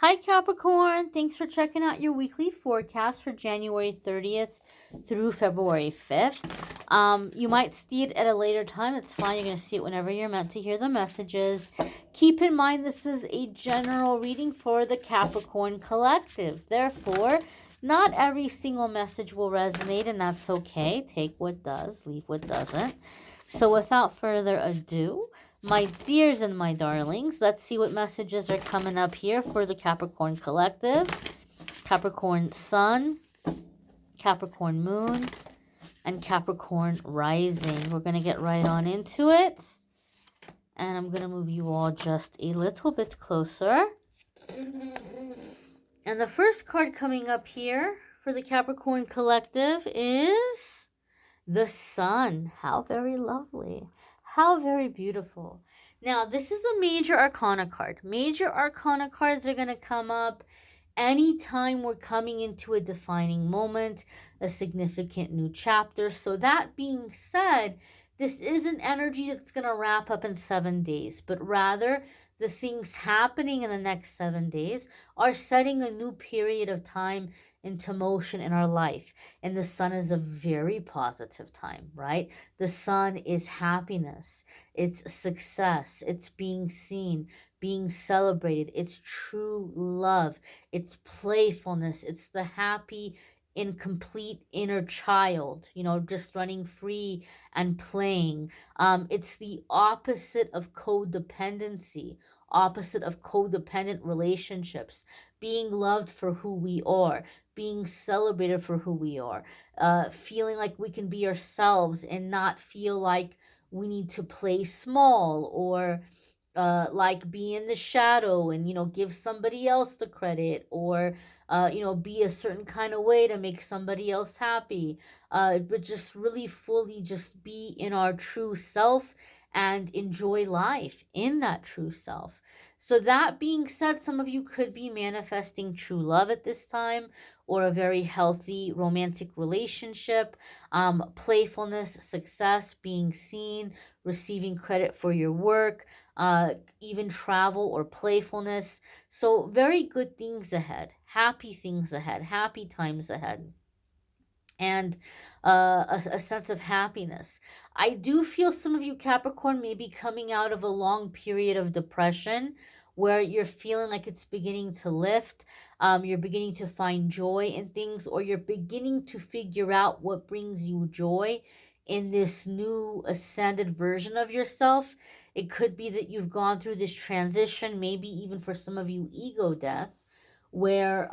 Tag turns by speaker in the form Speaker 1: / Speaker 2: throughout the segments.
Speaker 1: Hi, Capricorn. Thanks for checking out your weekly forecast for January 30th through February 5th. You might see it at a later time. It's fine. You're going to see it whenever you're meant to hear the messages. Keep in mind, this is a general reading for the Capricorn collective. Therefore, not every single message will resonate, and that's okay. Take what does, leave what doesn't. So, without further ado, my dears and my darlings, let's see what messages are coming up here for the Capricorn collective. Capricorn Sun, Capricorn Moon, and Capricorn Rising. We're going to get right on into it. And I'm going to move you all just a little bit closer. And the first card coming up here for the Capricorn collective is the Sun. How very lovely. How very beautiful. Now, this is a major arcana card. Major arcana cards are going to come up anytime we're coming into a defining moment, a significant new chapter. So that being said, this isn't energy that's going to wrap up in 7 days, but rather the things happening in the next 7 days are setting a new period of time into motion in our life. And the Sun is a very positive time, right? The Sun is happiness, it's success, it's being seen, being celebrated, it's true love, it's playfulness, it's the happy, incomplete inner child, just running free and playing. It's the opposite of codependency, opposite of codependent relationships, being loved for who we are, being celebrated for who we are, feeling like we can be ourselves and not feel like we need to play small or like be in the shadow and give somebody else the credit, or be a certain kind of way to make somebody else happy, but just really fully just be in our true self and enjoy life in that true self. So that being said, some of you could be manifesting true love at this time, or a very healthy romantic relationship, playfulness, success, being seen, receiving credit for your work, even travel or playfulness. So very good things ahead, happy things ahead, happy times ahead, and a sense of happiness. I do feel some of you Capricorn may be coming out of a long period of depression where you're feeling like it's beginning to lift. You're beginning to find joy in things, or you're beginning to figure out what brings you joy in this new ascended version of yourself. It could be that you've gone through this transition, maybe even for some of you, ego death, where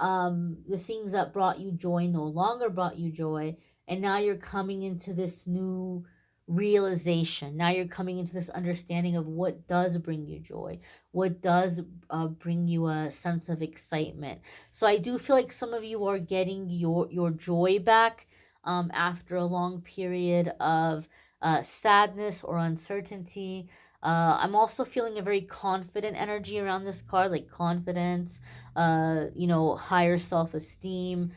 Speaker 1: the things that brought you joy no longer brought you joy, and now you're coming into this new realization. Now you're coming into this understanding of what does bring you joy, what does bring you a sense of excitement. So I do feel like some of you are getting your joy back after a long period of sadness or uncertainty. I'm also feeling a very confident energy around this card, like confidence, higher self-esteem,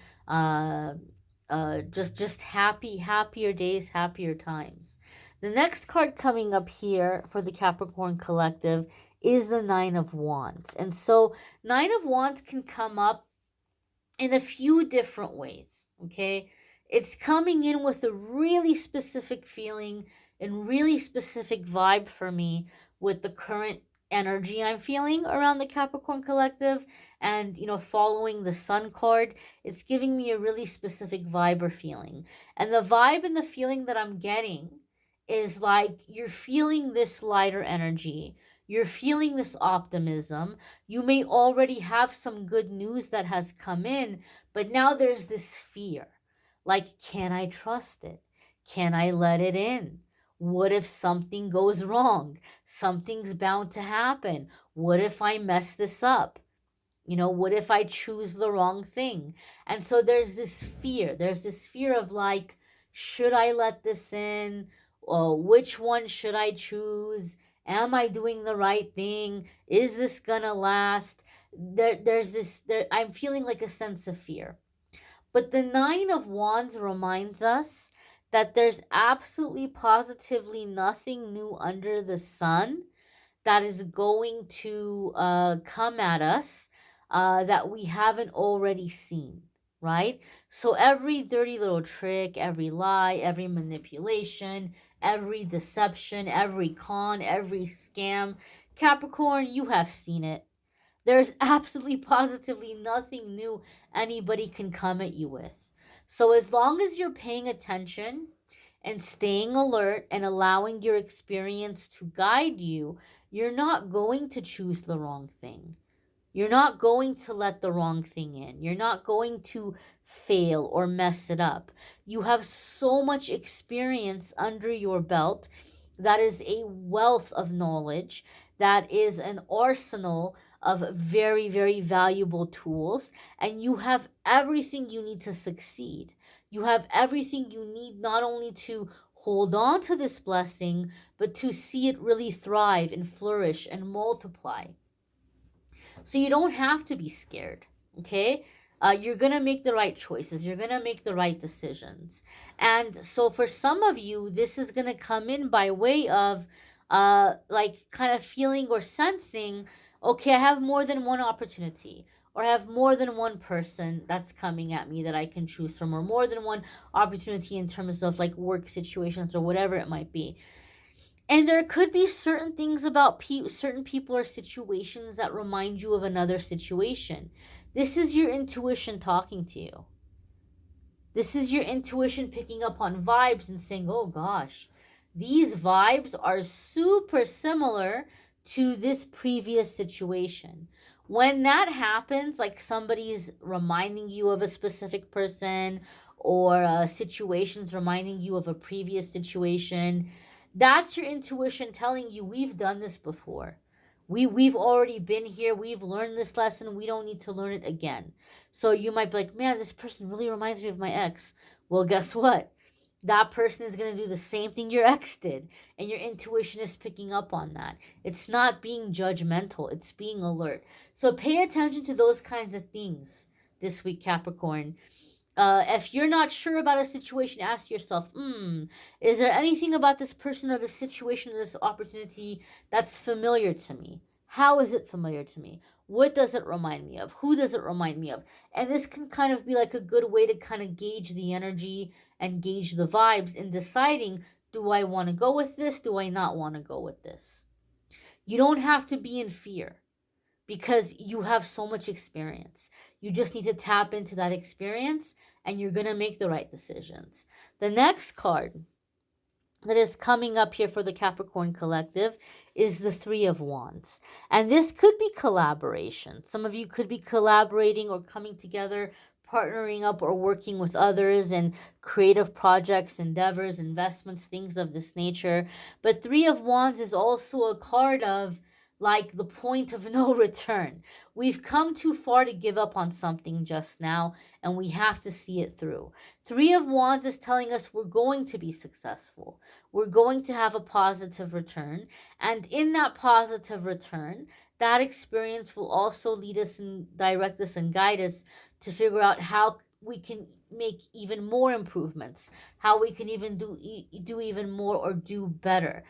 Speaker 1: just happier days, happier times. The next card coming up here for the Capricorn collective is the Nine of Wands. And so Nine of Wands can come up in a few different ways, okay? It's coming in with a really specific feeling and really specific vibe for me with the current energy I'm feeling around the Capricorn collective. And following the Sun card, it's giving me a really specific vibe or feeling. And the vibe and the feeling that I'm getting is like you're feeling this lighter energy, you're feeling this optimism. You may already have some good news that has come in, but now there's this fear. Like, can I trust it? Can I let it in? What if something goes wrong? Something's bound to happen. What if I mess this up? What if I choose the wrong thing? And so there's this fear. There's this fear of like, should I let this in? Which one should I choose? Am I doing the right thing? Is this gonna last? I'm feeling like a sense of fear. But the Nine of Wands reminds us that there's absolutely positively nothing new under the sun that is going to come at us that we haven't already seen, right? So every dirty little trick, every lie, every manipulation, every deception, every con, every scam, Capricorn, you have seen it. There's absolutely positively nothing new anybody can come at you with. So as long as you're paying attention and staying alert and allowing your experience to guide you, you're not going to choose the wrong thing. You're not going to let the wrong thing in. You're not going to fail or mess it up. You have so much experience under your belt. That is a wealth of knowledge. That is an arsenal of very, very valuable tools. And you have everything you need to succeed. You have everything you need not only to hold on to this blessing, but to see it really thrive and flourish and multiply. So you don't have to be scared, okay? You're going to make the right choices. You're going to make the right decisions. And so for some of you, this is going to come in by way of like kind of feeling or sensing, okay, I have more than one opportunity, or I have more than one person that's coming at me that I can choose from, or more than one opportunity in terms of like work situations or whatever it might be. And there could be certain things about certain people or situations that remind you of another situation. This is your intuition talking to you. This is your intuition picking up on vibes and saying, oh gosh, these vibes are super similar to this previous situation. When that happens, like somebody's reminding you of a specific person, or situations reminding you of a previous situation, that's your intuition telling you we've done this before. We've already been here. We've learned this lesson. We don't need to learn it again. So you might be like, man, this person really reminds me of my ex. Well, guess what? That person is going to do the same thing your ex did. And your intuition is picking up on that. It's not being judgmental, it's being alert. So pay attention to those kinds of things this week, Capricorn. If you're not sure about a situation, ask yourself, is there anything about this person or this situation or this opportunity that's familiar to me? How is it familiar to me? What does it remind me of? Who does it remind me of? And this can kind of be like a good way to kind of gauge the energy and gauge the vibes in deciding, do I want to go with this? Do I not want to go with this? You don't have to be in fear, because you have so much experience. You just need to tap into that experience and you're going to make the right decisions. The next card that is coming up here for the Capricorn Collective is the Three of Wands. And this could be collaboration. Some of you could be collaborating or coming together, partnering up or working with others in creative projects, endeavors, investments, things of this nature. But Three of Wands is also a card of like the point of no return. We've come too far to give up on something just now, and we have to see it through. Three of Wands is telling us we're going to be successful. We're going to have a positive return. And in that positive return, that experience will also lead us and direct us and guide us to figure out how we can make even more improvements, how we can even do even more or do better.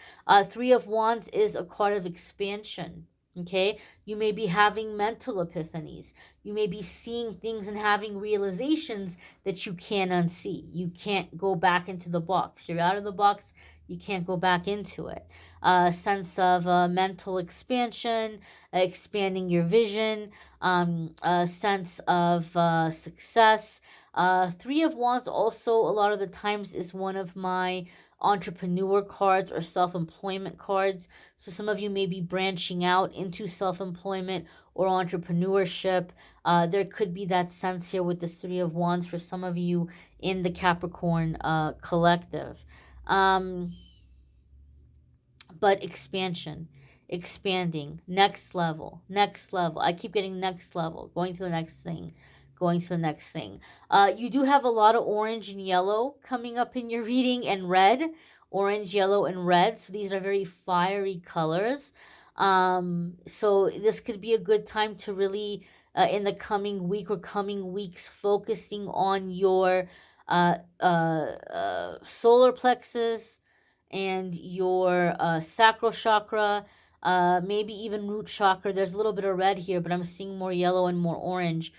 Speaker 1: Three of Wands is a card of expansion. Okay, you may be having mental epiphanies. You may be seeing things and having realizations that you can't unsee. You can't go back into the box. You're out of the box. You can't go back into it. A sense of mental expansion, expanding your vision, a sense of success. Three of Wands also a lot of the times is one of my entrepreneur cards or self-employment cards. So some of you may be branching out into self-employment or entrepreneurship. There could be that sense here with the Three of Wands for some of you in the Capricorn collective. But expansion, expanding, next level, next level. I keep getting next level, going to the next thing, going to the next thing. You do have a lot of orange and yellow coming up in your reading, and red, orange, yellow, and red. So these are very fiery colors. So this could be a good time to really, in the coming week or coming weeks, focusing on your solar plexus and your sacral chakra. maybe even root chakra. There's a little bit of red here, but I'm seeing more yellow and more orange.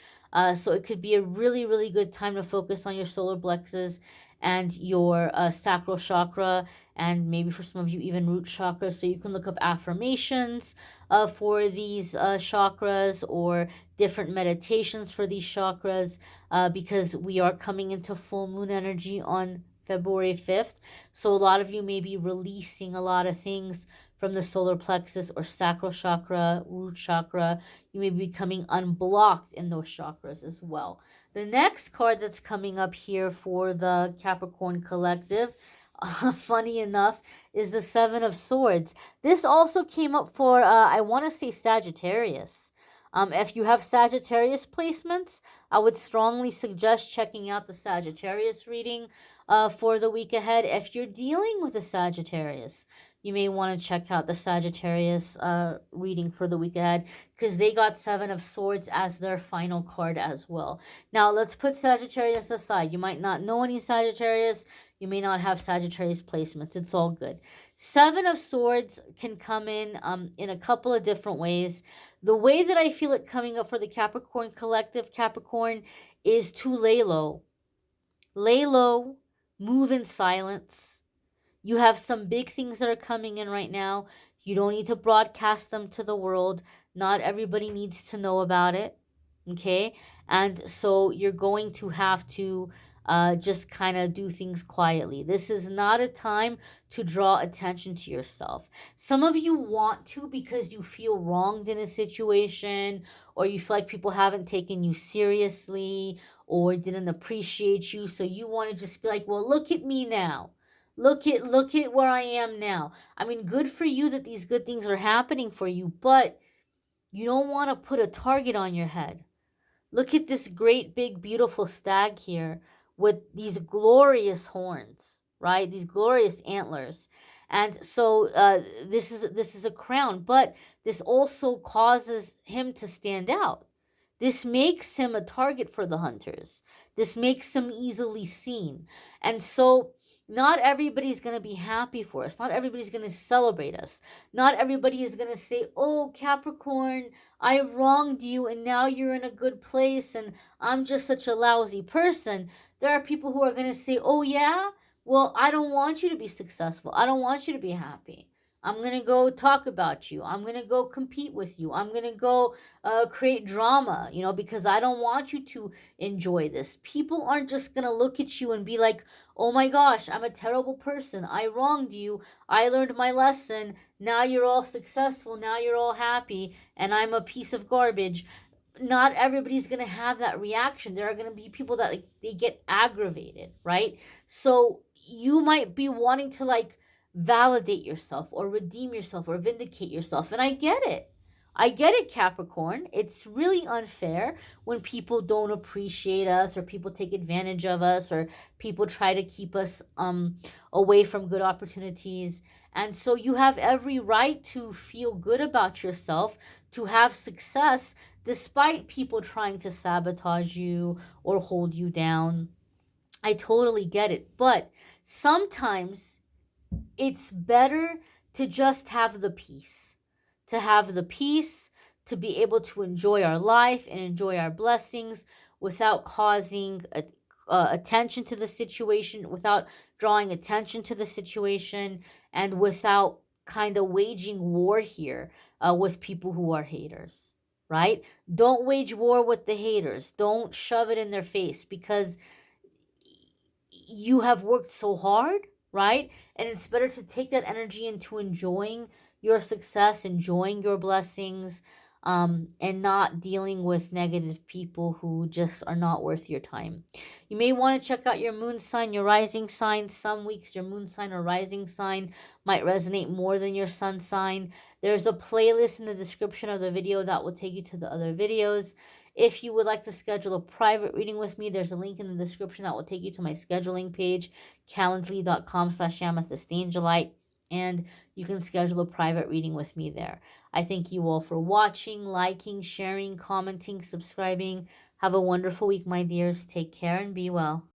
Speaker 1: So it could be a really, really good time to focus on your solar plexus and your sacral chakra, and maybe for some of you, even root chakra. So you can look up affirmations for these chakras, or different meditations for these chakras, because we are coming into full moon energy on February 5th. So a lot of you may be releasing a lot of things from the solar plexus or sacral chakra, root chakra. You may be becoming unblocked in those chakras as well. The next card that's coming up here for the Capricorn collective, funny enough, is the Seven of Swords. This also came up for, I want to say, Sagittarius. If you have Sagittarius placements, I would strongly suggest checking out the Sagittarius reading for the week ahead. If you're dealing with a Sagittarius, you may want to check out the Sagittarius reading for the week ahead, because they got Seven of Swords as their final card as well. Now, let's put Sagittarius aside. You might not know any Sagittarius. You may not have Sagittarius placements. It's all good. Seven of Swords can come in a couple of different ways. The way that I feel it coming up for the Capricorn collective, Capricorn, is to lay low. Lay low, move in silence. You have some big things that are coming in right now. You don't need to broadcast them to the world. Not everybody needs to know about it. Okay? And so you're going to have to just kind of do things quietly. This is not a time to draw attention to yourself. Some of you want to, because you feel wronged in a situation, or you feel like people haven't taken you seriously or didn't appreciate you. So you want to just be like, well, look at me now. Look at where I am now. I mean, good for you that these good things are happening for you, but you don't want to put a target on your head. Look at this great big beautiful stag here with these glorious horns, right? These glorious antlers. And so this is a crown, but this also causes him to stand out. This makes him a target for the hunters. This makes him easily seen. And so not everybody's going to be happy for us. Not everybody's going to celebrate us. Not everybody is going to say, oh, Capricorn, I wronged you and now you're in a good place and I'm just such a lousy person. There are people who are going to say, oh, yeah, well, I don't want you to be successful. I don't want you to be happy. I'm going to go talk about you. I'm going to go compete with you. I'm going to go create drama, because I don't want you to enjoy this. People aren't just going to look at you and be like, oh my gosh, I'm a terrible person. I wronged you. I learned my lesson. Now you're all successful. Now you're all happy. And I'm a piece of garbage. Not everybody's going to have that reaction. There are going to be people that they get aggravated, right? So you might be wanting to validate yourself or redeem yourself or vindicate yourself. And I get it. I get it, Capricorn. It's really unfair when people don't appreciate us, or people take advantage of us, or people try to keep us away from good opportunities. And so you have every right to feel good about yourself, to have success despite people trying to sabotage you or hold you down. I totally get it. But sometimes it's better to just have the peace. To have the peace, to be able to enjoy our life and enjoy our blessings without causing attention to the situation, without drawing attention to the situation, and without kind of waging war here with people who are haters, right? Don't wage war with the haters. Don't shove it in their face, because you have worked so hard, right? And it's better to take that energy into enjoying your success, enjoying your blessings, and not dealing with negative people who just are not worth your time. You may want to check out your moon sign, your rising sign. Some weeks your moon sign or rising sign might resonate more than your sun sign. There's a playlist in the description of the video that will take you to the other videos. If you would like to schedule a private reading with me, there's a link in the description that will take you to my scheduling page, calendly.com/amethystangelite, and you can schedule a private reading with me there. I thank you all for watching, liking, sharing, commenting, subscribing. Have a wonderful week, my dears. Take care and be well.